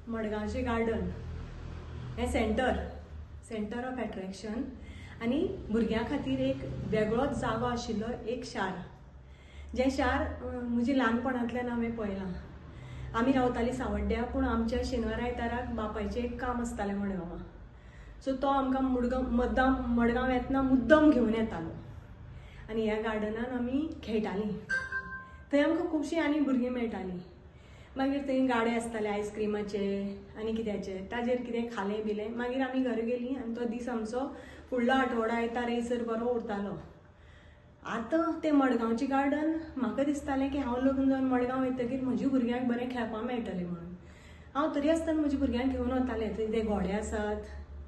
मडगांवचे garden हे centre of attraction आनी भुरग्यां खातीर एक वेगळोच जागो आशिल्लो एक शार. जे शार म्हजे ल्हानपणांतल्यान हांवें पळयलां. आमी रावतालीं सावड्ड्या, पूण आमच्या शेनवार आयताराक बापायचें एक काम आसतालें मडगांवां. सो तो आमकां मडगांव येतना मुद्दम घेवन येतालो आनी ह्या गार्डनान आमी खेळटालीं. थंय आमकां खुबशीं आनी भुरगीं मेळटालीं. मागीर थंय गाडे आसताले आयस्क्रिमाचे आनी कित्याचे, ताजेर कितें खालें बिलें. मागीर आमी घरा गेलीं आनी तो दीस आमचो फुडलो आठवडो येता रेसर बरो उरतालो. आतां तें मडगांवचें गार्डन म्हाका दिसतालें की हांव लग्न जावन मडगांव येतकीर म्हज्या भुरग्यांक बरें खेळपाक मेळटलें म्हणून. हांव तरी आसतना म्हज्या भुरग्यांक घेवन वतालें. थंय ते घोडे आसात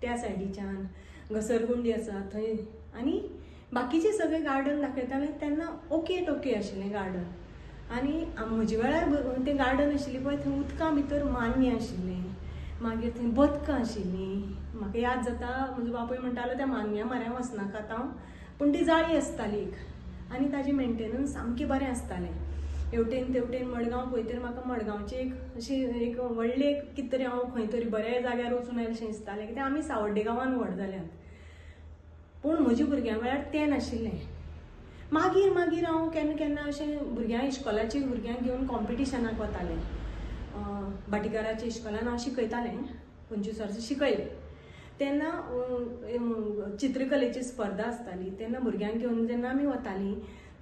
त्या सायडीच्यान, घसरगुंडी आसा थंय, आनी बाकीचें सगळें गार्डन दाखयतालें. तेन्ना ओके आशिल्लें गार्डन. आनी म्हजे वेळार तें गार्डन आशिल्लें पळय, थंय उदका भितर मान्य आशिल्लें, मागीर थंय बदकां आशिल्लीं. म्हाका याद जाता म्हजो बापूय म्हणटालो त्या मान्या म्हऱ्यांत वचनाका आतां, पूण ती जाळी आसताली एक, आनी ताजें मेंटेनन्स सामकें बरें आसतालें. हेवटेन तेवटेन मडगांव पळयतर म्हाका मडगांवचें एक व्हडलें कितें तरी हांव खंय तरी बऱ्या जाग्यार वचून आयलेशें दिसतालें, कित्याक आमी सावड्डे गांवांत व्हड जाल्यात. पूण म्हज्या भुरग्यां वेळार तें नाशिल्लें. मागीर हांव केन्ना केन्ना अशें भुरग्यांक इश्कोलाच्या भुरग्यांक घेवन कॉम्पिटिशनाक वतालें. भाटीकाराच्या इश्कोलान हांव शिकयतालें, 25 वर्सां शिकयलें. तेन्ना चित्रकलेची स्पर्धा आसताली. तेन्ना भुरग्यांक घेवन जेन्ना आमी वतालीं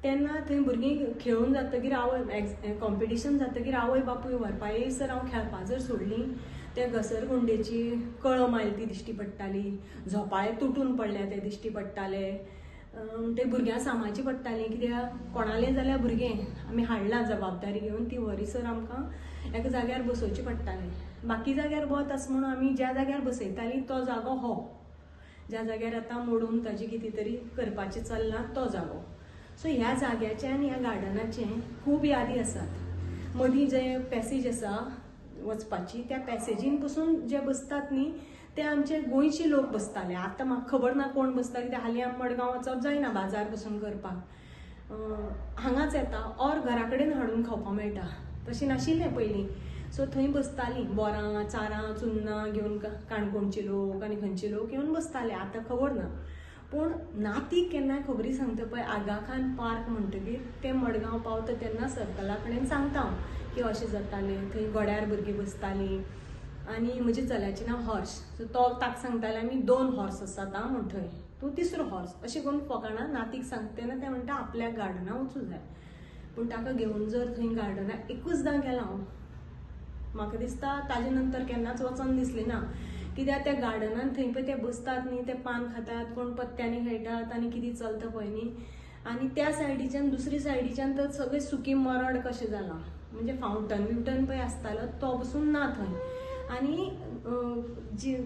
तेन्ना थंय भुरगीं खेळून जातकीर कॉम्पिटिशन जातकीर आवय बापूय व्हरपा येयसर हांव खेळपा जर सोडलीं, त्या घसरगुंडेची कळम आयली ती दिश्टी पडटाली, झोपाळे तुटून पडल्या ते दिश्टी पडटाले. ते भुरग्यांक सांबाळची पडटालीं, कित्याक कोणालें जाल्यार भुरगें आमी हाडलां जबाबदारी घेवन, ती व्हरीसर आमकां एका जाग्यार बसोवचें पडटालें. बाकी जाग्यार वत आस म्हणून आमी ज्या जाग्यार बसयतालीं तो जागो हो, ज्या जाग्यार आतां मोडून ताजें कितें तरी करपाचें चल्लां तो जागो. सो ह्या जाग्याचें आनी ह्या गार्डनाचें खूब यादी आसात. मदीं जें पॅसेज आसा वचपाची, त्या पॅसेजीन पसून जे बसतात न्ही ते आमचे गोंयचे लोक बसताले. आतां म्हाका खबर ना कोण बसता, कित्याक हालीं आमी मडगांव वचप जायना बाजार पसून करपाक. हांगाच येता ऑर घरा कडेन हाडून खावपाक मेळटा, तशें नाशिल्लें पयलीं. सो थंय बसतालीं, बोरां चारां चुन्नां घेवन काणकोणचे लोक आनी खंयचे लोक येवन बसताले. आतां खबर ना, पूण नातीक केन्नाय खबरी सांगता पळय आगा खान पार्क म्हणटकीर तें मडगांव पावता तेन्ना सर्कला कडेन सांगता हांव की अशें जातालें. थंय गड्यार भुरगीं बसतालीं. आनी म्हज्या चल्याचें नांव हर्ष. सो तो ताका सांगताले आमी 2 हॉर्स आसात आं म्हण, थंय तूं 3रो हॉर्स अशें करून फकाणां नातीक सांगता तेन्ना तें म्हणटा आपल्या गार्डनां वचूं जाय. पूण ताका घेवन जर थंय गार्डनाक एकूचदां गेलां हांव, म्हाका दिसता ताजे नंतर केन्नाच वचोन दिसलें ना. कित्याक त्या गार्डनान थंय पळय ते बसतात न्ही, ते पान खातात, कोण पत्त्यांनी खेळटात आनी कितें चलता पळय न्ही. आनी त्या सायडीच्यान दुसरी सायडीच्यान तर सगळें सुकी मरड कशें जालां. म्हणजे फावंटन पळय आसतालो तो पसून ना थंय. आनी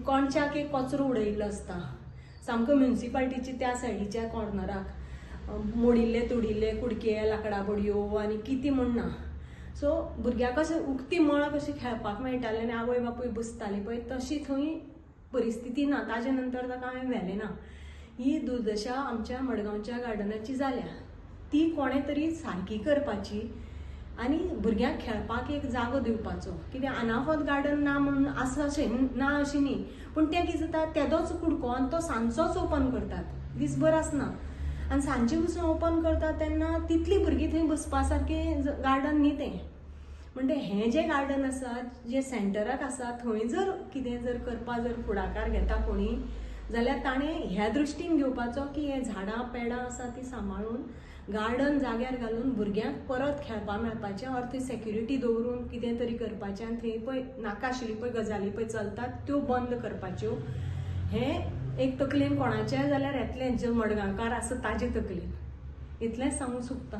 कोणच्याक एक कचरो उडयल्लो आसता सामको म्युनिसिपालिटीचे त्या सायडीच्या कॉर्नराक. मोडिल्ले तुडिल्ले कुडके, लांकडां बडयो आनी कितें म्हण ना. सो भुरग्यांक अशें उक्ती मळ कशें खेळपाक मेळटालें आनी आवय बापूय बसतालीं पळय, तशी थंय परिस्थिती ना. ताजे नंतर ताका हांवें व्हेलें ना. ही दुर्दशा आमच्या मडगांवच्या गार्डनाची जाल्या. ती कोणें तरी सारकी करपाची आनी भुरग्यांक खेळपाक एक जागो दिवपाचो. कित्याक अनाफत गार्डन ना म्हणून आसा अशें ना अशें न्ही, पूण तें कितें जाता तेदोच कुडको आनी तो सांजचोच ओपन करतात, दीसभर आसना. आनी सांजचे पसून ओपन करतात तेन्ना तितलीं भुरगीं थंय बसपा सारकें गार्डन न्ही तें. म्हणजे हें जें गार्डन आसा जें सेंटराक आसा थंय जर कितें जर करपा जर फुडाकार घेता कोणी जाल्यार ताणें ह्या दृश्टीन घेवपाचो की हे झाडां पेडां आसा ती सांबाळून गार्डन जाग्यार घालून भुरग्यांक परत खेळपाक मेळपाचें, ऑर थंय सेक्युरिटी दवरून कितें तरी करपाचें. आनी थंय पळय नाका आशिल्ली पळय गजाली पळय चलतात त्यो बंद करपाच्यो. हें एक तकलेन कोणाचें जाल्यार येतलें जो मडगांवकार आसा ताजे तकलेन. इतलेंच सांगूंक सोदतां.